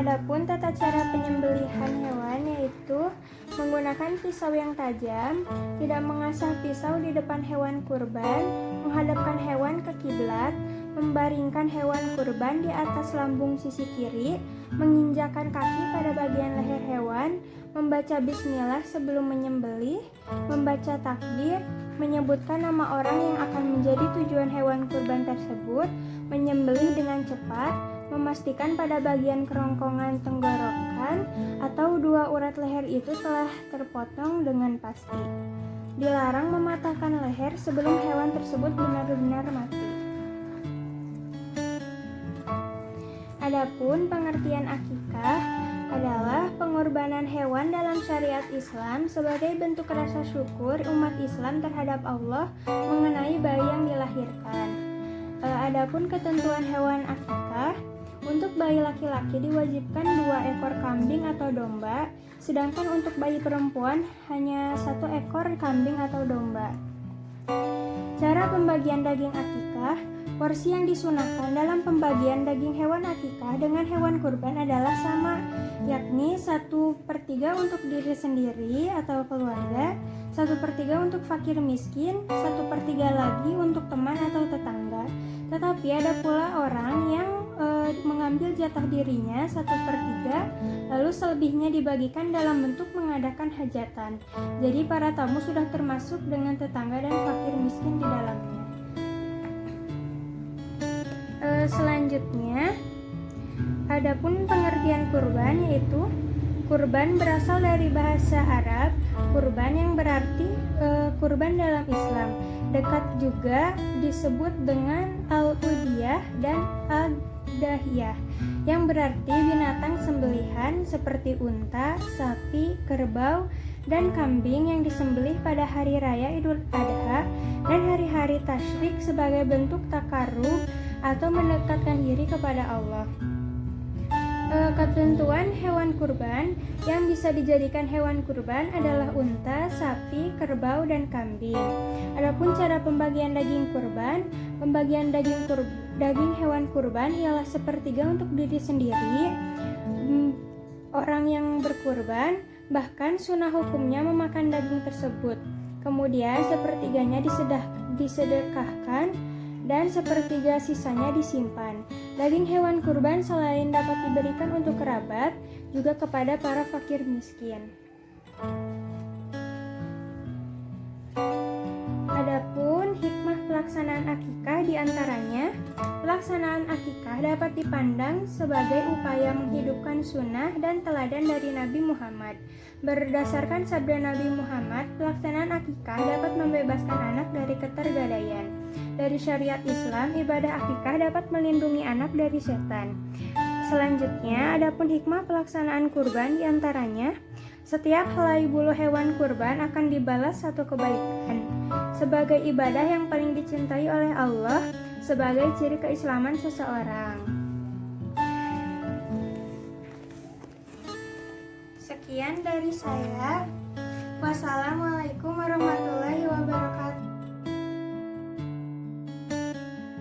Adapun tata cara penyembelihan hewan yaitu menggunakan pisau yang tajam, tidak mengasah pisau di depan hewan kurban, menghadapkan hewan ke kiblat, membaringkan hewan kurban di atas lambung sisi kiri, menginjakkan kaki pada bagian leher hewan, membaca bismillah sebelum menyembelih, membaca takbir, menyebutkan nama orang yang akan menjadi tujuan hewan kurban tersebut, menyembelih dengan cepat, memastikan pada bagian kerongkongan tenggorokan atau dua urat leher itu telah terpotong dengan pasti. Dilarang mematahkan leher sebelum hewan tersebut benar-benar mati. Adapun pengertian akikah adalah pengorbanan hewan dalam syariat Islam sebagai bentuk rasa syukur umat Islam terhadap Allah mengenai bayi yang dilahirkan. Adapun ketentuan hewan akikah, untuk bayi laki-laki diwajibkan 2 ekor kambing atau domba, sedangkan untuk bayi perempuan hanya 1 ekor kambing atau domba. Cara pembagian daging akikah, porsi yang disunahkan dalam pembagian daging hewan akikah dengan hewan kurban adalah sama, yakni 1/3 untuk diri sendiri atau keluarga, 1/3 untuk fakir miskin, 1/3 lagi untuk teman atau tetangga. Tetapi ada pula orang yang mengambil jatah dirinya 1/3, lalu selebihnya dibagikan dalam bentuk mengadakan hajatan. Jadi para tamu sudah termasuk dengan tetangga dan fakir miskin di dalamnya. Selanjutnya, adapun pengertian kurban yaitu kurban berasal dari bahasa Arab, kurban yang berarti kurban dalam Islam. Dekat juga disebut dengan al-udhiyah dan al-dahiyah, yang berarti binatang sembelihan seperti unta, sapi, kerbau, dan kambing yang disembelih pada hari raya Idul Adha dan hari-hari tasyrik sebagai bentuk takarrub atau mendekatkan diri kepada Allah. Ketentuan hewan kurban yang bisa dijadikan hewan kurban adalah unta, sapi, kerbau, dan kambing. Adapun cara pembagian daging kurban, pembagian daging hewan kurban ialah 1/3 untuk diri sendiri, orang yang berkurban, bahkan sunnah hukumnya memakan daging tersebut. Kemudian 1/3-nya disedekahkan dan 1/3 sisanya disimpan. Daging hewan kurban selain dapat diberikan untuk kerabat, juga kepada para fakir miskin. Adapun hikmah pelaksanaan akikah diantaranya, pelaksanaan akikah dapat dipandang sebagai upaya menghidupkan sunnah dan teladan dari Nabi Muhammad. Berdasarkan sabda Nabi Muhammad, pelaksanaan akikah dapat membebaskan anak dari ketergadaian. Dari syariat Islam, ibadah akikah dapat melindungi anak dari setan. Selanjutnya, adapun hikmah pelaksanaan kurban diantaranya, setiap helai bulu hewan kurban akan dibalas 1 kebaikan sebagai ibadah yang paling dicintai oleh Allah sebagai ciri keislaman seseorang. Sekian dari saya. Wassalamualaikum warahmatullahi wabarakatuh.